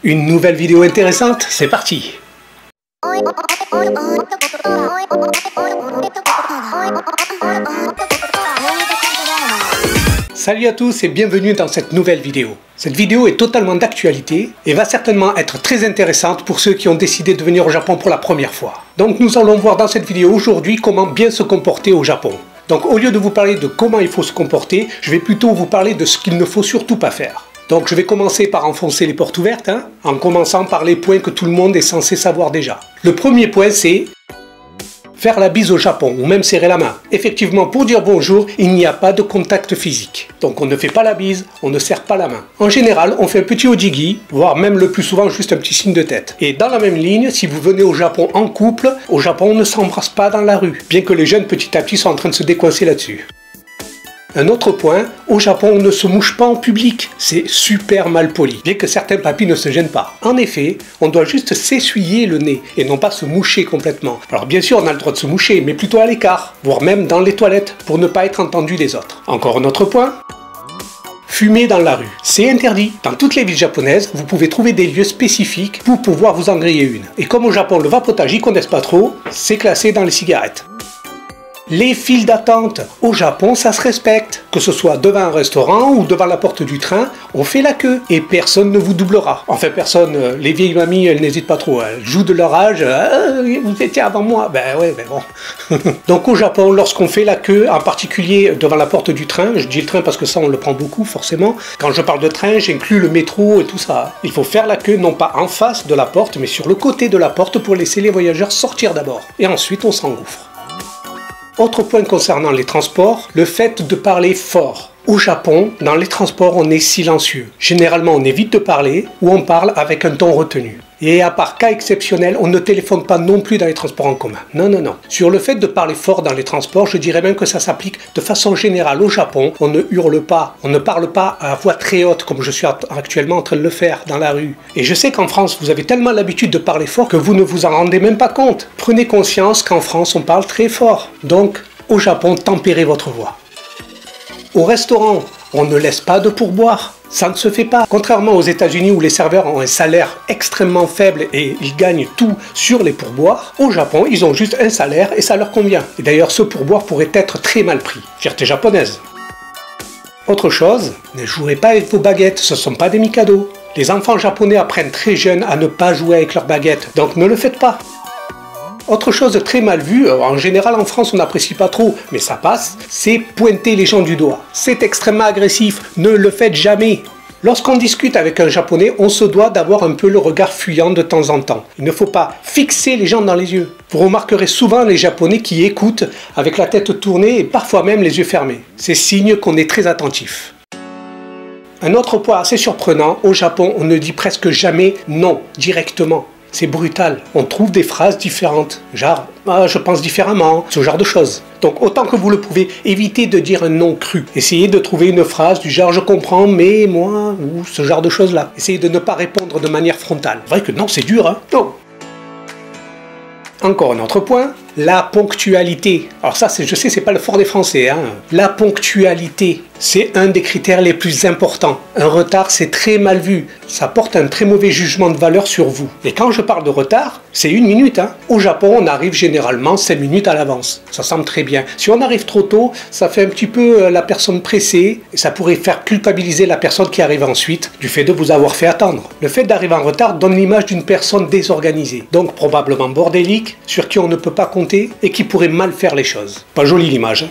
Une nouvelle vidéo intéressante, c'est parti! Salut à tous et bienvenue dans cette nouvelle vidéo. Cette vidéo est totalement d'actualité et va certainement être très intéressante pour ceux qui ont décidé de venir au Japon pour la première fois. Donc nous allons voir dans cette vidéo aujourd'hui comment bien se comporter au Japon. Donc au lieu de vous parler de comment il faut se comporter, je vais plutôt vous parler de ce qu'il ne faut surtout pas faire. Donc je vais commencer par enfoncer les portes ouvertes, en commençant par les points que tout le monde est censé savoir déjà. Le premier point c'est faire la bise au Japon, ou même serrer la main. Effectivement, pour dire bonjour, il n'y a pas de contact physique. Donc on ne fait pas la bise, on ne serre pas la main. En général, on fait un petit ojigi, voire même le plus souvent juste un petit signe de tête. Et dans la même ligne, si vous venez au Japon en couple, au Japon on ne s'embrasse pas dans la rue, bien que les jeunes petit à petit sont en train de se décoincer là-dessus. Un autre point, au Japon on ne se mouche pas en public, c'est super mal poli, bien que certains papis ne se gênent pas. En effet, on doit juste s'essuyer le nez et non pas se moucher complètement. Alors bien sûr on a le droit de se moucher, mais plutôt à l'écart, voire même dans les toilettes, pour ne pas être entendu des autres. Encore un autre point, fumer dans la rue, c'est interdit. Dans toutes les villes japonaises, vous pouvez trouver des lieux spécifiques pour pouvoir vous en griller une. Et comme au Japon le vapotage y connaissent pas trop, c'est classé dans les cigarettes. Les files d'attente, au Japon ça se respecte. Que ce soit devant un restaurant ou devant la porte du train, on fait la queue et personne ne vous doublera. Enfin personne, les vieilles mamies elles n'hésitent pas trop, elles jouent de leur âge, vous étiez avant moi, ben ouais, ben bon. Donc au Japon, lorsqu'on fait la queue, en particulier devant la porte du train, je dis le train parce que ça on le prend beaucoup forcément, quand je parle de train j'inclus le métro et tout ça. Il faut faire la queue non pas en face de la porte mais sur le côté de la porte pour laisser les voyageurs sortir d'abord. Et ensuite on s'engouffre. Autre point concernant les transports, le fait de parler fort. Au Japon, dans les transports, on est silencieux. Généralement, on évite de parler ou on parle avec un ton retenu. Et à part cas exceptionnels, on ne téléphone pas non plus dans les transports en commun. Non, non, non. Sur le fait de parler fort dans les transports, je dirais même que ça s'applique de façon générale au Japon. On ne hurle pas, on ne parle pas à voix très haute comme je suis actuellement en train de le faire dans la rue. Et je sais qu'en France, vous avez tellement l'habitude de parler fort que vous ne vous en rendez même pas compte. Prenez conscience qu'en France, on parle très fort. Donc, au Japon, tempérez votre voix. Au restaurant, on ne laisse pas de pourboire. Ça ne se fait pas. Contrairement aux États-Unis où les serveurs ont un salaire extrêmement faible et ils gagnent tout sur les pourboires, au Japon, ils ont juste un salaire et ça leur convient. Et d'ailleurs, ce pourboire pourrait être très mal pris. Fierté japonaise. Autre chose, ne jouez pas avec vos baguettes, ce ne sont pas des mikados. Les enfants japonais apprennent très jeunes à ne pas jouer avec leurs baguettes, donc ne le faites pas. Autre chose très mal vue, en général en France on n'apprécie pas trop, mais ça passe, c'est pointer les gens du doigt. C'est extrêmement agressif, ne le faites jamais. Lorsqu'on discute avec un japonais, on se doit d'avoir un peu le regard fuyant de temps en temps. Il ne faut pas fixer les gens dans les yeux. Vous remarquerez souvent les japonais qui écoutent avec la tête tournée et parfois même les yeux fermés. C'est signe qu'on est très attentif. Un autre point assez surprenant, au Japon on ne dit presque jamais non directement. C'est brutal, on trouve des phrases différentes, genre ah, je pense différemment, ce genre de choses. Donc autant que vous le pouvez, évitez de dire un non cru. Essayez de trouver une phrase du genre je comprends mais moi, ou ce genre de choses là. Essayez de ne pas répondre de manière frontale. C'est vrai que non, c'est dur, Non. Encore un autre point, la ponctualité. Alors ça, je sais, c'est pas le fort des Français, La ponctualité, c'est un des critères les plus importants. Un retard, c'est très mal vu. Ça porte un très mauvais jugement de valeur sur vous. Et quand je parle de retard, c'est 1 minute, Au Japon, on arrive généralement 5 minutes à l'avance. Ça semble très bien. Si on arrive trop tôt, ça fait un petit peu la personne pressée. Et ça pourrait faire culpabiliser la personne qui arrive ensuite du fait de vous avoir fait attendre. Le fait d'arriver en retard donne l'image d'une personne désorganisée. Donc probablement bordélique, sur qui on ne peut pas compter et qui pourrait mal faire les choses. Pas jolie l'image.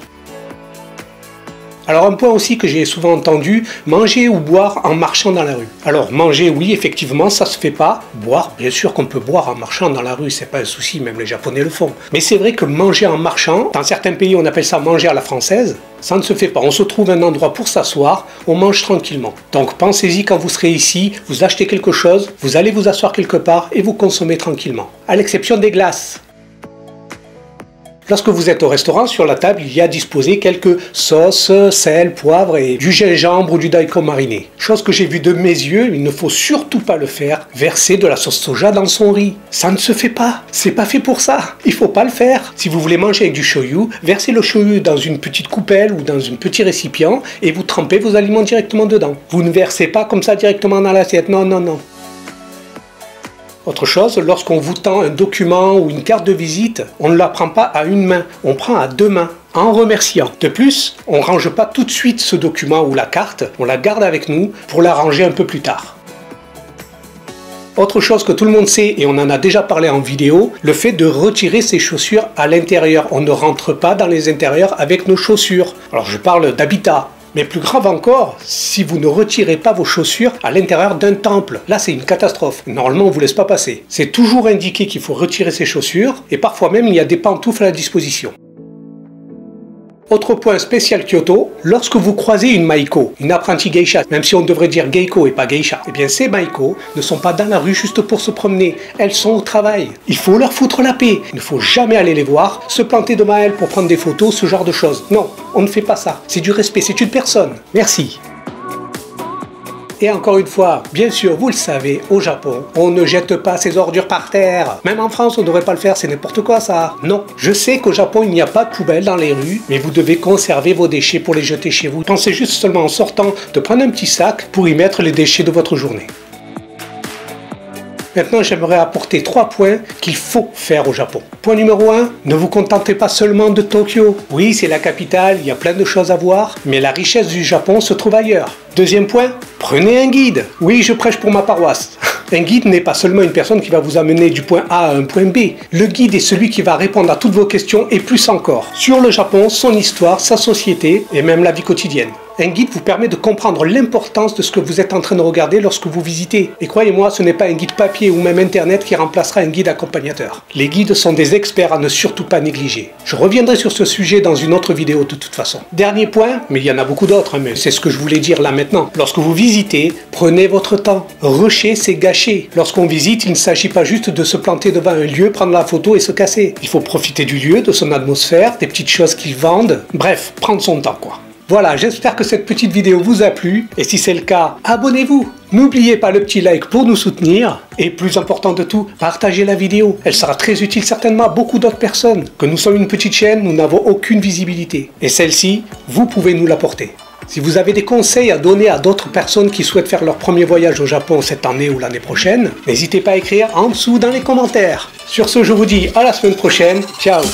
Alors un point aussi que j'ai souvent entendu, manger ou boire en marchant dans la rue. Alors manger, oui, effectivement, ça se fait pas. Boire, bien sûr qu'on peut boire en marchant dans la rue, c'est pas un souci, même les Japonais le font. Mais c'est vrai que manger en marchant, dans certains pays on appelle ça manger à la française, ça ne se fait pas. On se trouve un endroit pour s'asseoir, on mange tranquillement. Donc pensez-y quand vous serez ici, vous achetez quelque chose, vous allez vous asseoir quelque part et vous consommez tranquillement. À l'exception des glaces. Lorsque vous êtes au restaurant, sur la table, il y a disposé quelques sauces, sel, poivre et du gingembre ou du daikon mariné. Chose que j'ai vue de mes yeux, il ne faut surtout pas le faire, verser de la sauce soja dans son riz. Ça ne se fait pas, c'est pas fait pour ça, il faut pas le faire. Si vous voulez manger avec du shoyu, versez le shoyu dans une petite coupelle ou dans un petit récipient et vous trempez vos aliments directement dedans. Vous ne versez pas comme ça directement dans l'assiette, non, non, non. Autre chose, lorsqu'on vous tend un document ou une carte de visite, on ne la prend pas à une main, on prend à deux mains, en remerciant. De plus, on ne range pas tout de suite ce document ou la carte, on la garde avec nous pour la ranger un peu plus tard. Autre chose que tout le monde sait, et on en a déjà parlé en vidéo, le fait de retirer ses chaussures à l'intérieur. On ne rentre pas dans les intérieurs avec nos chaussures. Alors je parle d'habitat. Mais plus grave encore, si vous ne retirez pas vos chaussures à l'intérieur d'un temple, là c'est une catastrophe. Normalement on ne vous laisse pas passer. C'est toujours indiqué qu'il faut retirer ses chaussures, et parfois même il y a des pantoufles à la disposition. Autre point spécial Kyoto, lorsque vous croisez une Maiko, une apprentie geisha, même si on devrait dire geiko et pas geisha, eh bien ces Maiko ne sont pas dans la rue juste pour se promener, elles sont au travail. Il faut leur foutre la paix, il ne faut jamais aller les voir, se planter devant elles pour prendre des photos, ce genre de choses. Non, on ne fait pas ça, c'est du respect, c'est une personne. Merci. Et encore une fois, bien sûr, vous le savez, au Japon, on ne jette pas ses ordures par terre. Même en France, on ne devrait pas le faire, c'est n'importe quoi ça. Non, je sais qu'au Japon, il n'y a pas de poubelle dans les rues, mais vous devez conserver vos déchets pour les jeter chez vous. Pensez juste seulement en sortant de prendre un petit sac pour y mettre les déchets de votre journée. Maintenant, j'aimerais apporter 3 points qu'il faut faire au Japon. Point numéro 1, ne vous contentez pas seulement de Tokyo. Oui, c'est la capitale, il y a plein de choses à voir, mais la richesse du Japon se trouve ailleurs. Deuxième point, prenez un guide. Oui, je prêche pour ma paroisse. Un guide n'est pas seulement une personne qui va vous amener du point A à un point B. Le guide est celui qui va répondre à toutes vos questions et plus encore. Sur le Japon, son histoire, sa société et même la vie quotidienne. Un guide vous permet de comprendre l'importance de ce que vous êtes en train de regarder lorsque vous visitez. Et croyez-moi, ce n'est pas un guide papier ou même internet qui remplacera un guide accompagnateur. Les guides sont des experts à ne surtout pas négliger. Je reviendrai sur ce sujet dans une autre vidéo de toute façon. Dernier point, mais il y en a beaucoup d'autres, mais c'est ce que je voulais dire là maintenant. Lorsque vous visitez, prenez votre temps. Rusher, c'est gâcher. Lorsqu'on visite, il ne s'agit pas juste de se planter devant un lieu, prendre la photo et se casser. Il faut profiter du lieu, de son atmosphère, des petites choses qu'ils vendent. Bref, prendre son temps quoi. Voilà, j'espère que cette petite vidéo vous a plu, et si c'est le cas, abonnez-vous. N'oubliez pas le petit like pour nous soutenir, et plus important de tout, partagez la vidéo. Elle sera très utile certainement à beaucoup d'autres personnes. Que nous sommes une petite chaîne, nous n'avons aucune visibilité. Et celle-ci, vous pouvez nous l'apporter. Si vous avez des conseils à donner à d'autres personnes qui souhaitent faire leur premier voyage au Japon cette année ou l'année prochaine, n'hésitez pas à écrire en dessous dans les commentaires. Sur ce, je vous dis à la semaine prochaine. Ciao!